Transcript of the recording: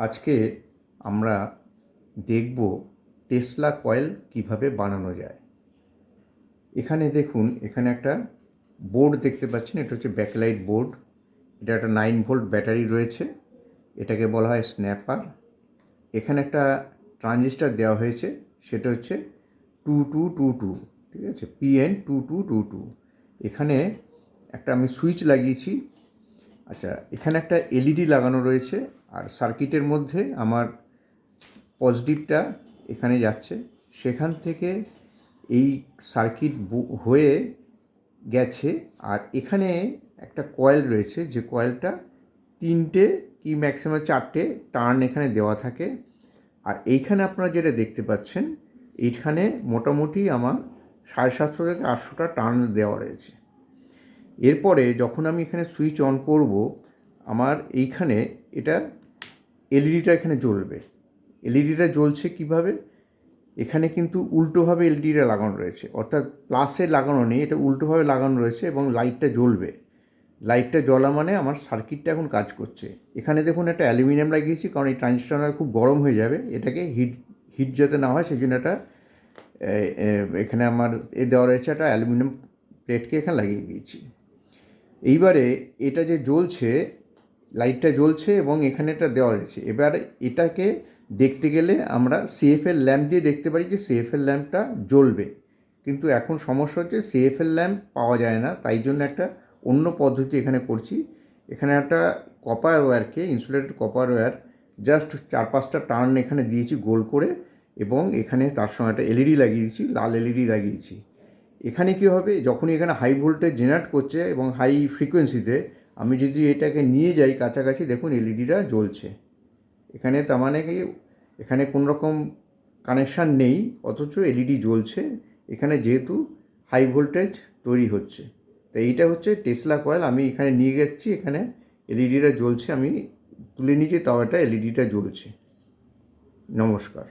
আজকে আমরা দেখব টেসলা কয়েল কিভাবে বানানো যায়। এখানে দেখুন, এখানে একটা বোর্ড দেখতে পাচ্ছেন। এটা হচ্ছে ব্যাকলাইট বোর্ড। এটা একটা 9 ভোল্ট ব্যাটারি রয়েছে, এটাকে বলা হয় স্ন্যাপার। এখানে একটা ট্রানজিস্টার দেওয়া হয়েছে, সেটা হচ্ছে 2222, ঠিক আছে, PN2222। এখানে একটা আমি সুইচ লাগিয়েছি। আচ্ছা, এখানে একটা এলইডি লাগানো রয়েছে, আর সার্কিটের মধ্যে আমার পজিটিভটা এখানে যাচ্ছে, সেখান থেকে এই সার্কিট হয়ে গেছে। আর এখানে একটা কয়েল রয়েছে, যে কয়েলটা 3টে কি ম্যাক্সিমাম 4টে টার্ন এখানে দেওয়া থাকে। আর এইখানে আপনারা যেটা দেখতে পাচ্ছেন, এইখানে মোটামুটি আমার 750 থেকে 800টা টার্ন দেওয়া রয়েছে। এরপরে যখন আমি এখানে সুইচ অন করব, আমার এইখানে এটা এলইডিটা এখানে জ্বলবে। এলইডিটা জ্বলছে কিভাবে? এখানে কিন্তু উল্টোভাবে এলইডিটা লাগানো রয়েছে, অর্থাৎ প্লাসে লাগানো নেই, এটা উল্টোভাবে লাগানো রয়েছে এবং লাইটটা জ্বলবে। লাইটটা জ্বলা মানে আমার সার্কিটটা এখন কাজ করছে। এখানে দেখুন একটা অ্যালুমিনিয়াম লাগিয়েছি, কারণ এই ট্রানজিস্টারটা খুব গরম হয়ে যাবে, এটাকে হিট যাতে না হয় সেই জন্য একটা এখানে আমার দেওয়া রয়েছে, একটা অ্যালুমিনিয়াম প্লেটকে এখানে লাগিয়ে দিয়েছি। এইবারে এটা যে জ্বলছে, লাইটটা জ্বলছে এবং এখানে এটা দেওয়া রয়েছে। এবার এটাকে দেখতে গেলে আমরা সিএফএল ল্যাম্প দিয়ে দেখতে পারি যে সিএফএল ল্যাম্পটা জ্বলবে, কিন্তু এখন সমস্যা হচ্ছে সিএফএল ল্যাম্প পাওয়া যায় না। তাই জন্য একটা অন্য পদ্ধতি এখানে করছি। এখানে একটা কপার ওয়্যারকে, ইনসুলেটেড কপার ওয়্যার, জাস্ট 4-5টা টার্ন এখানে দিয়েছি গোল করে, এবং এখানে তার সঙ্গে একটা এলইডি লাগিয়ে দিয়েছি, লাল এলইডি লাগিয়েছি। এখানে কী হবে, যখনই এখানে হাই ভোল্টেজ জেনারেট করছে এবং হাই ফ্রিকোয়েন্সিতে, আমি যদি এটাকে নিয়ে যাই কাছাকাছি, দেখুন এলইডিটা জ্বলছে। এখানে তার মানে কি, এখানে কোনো রকম কানেকশান নেই, অথচ এলইডি জ্বলছে এখানে, যেহেতু হাই ভোল্টেজ তৈরি হচ্ছে। তো এইটা হচ্ছে টেসলা কয়েল। আমি এখানে নিয়ে যাচ্ছি, এখানে এলইডিটা জ্বলছে, আমি তুলে নিয়েছি, তাও এটা এলইডিটা জ্বলছে। নমস্কার।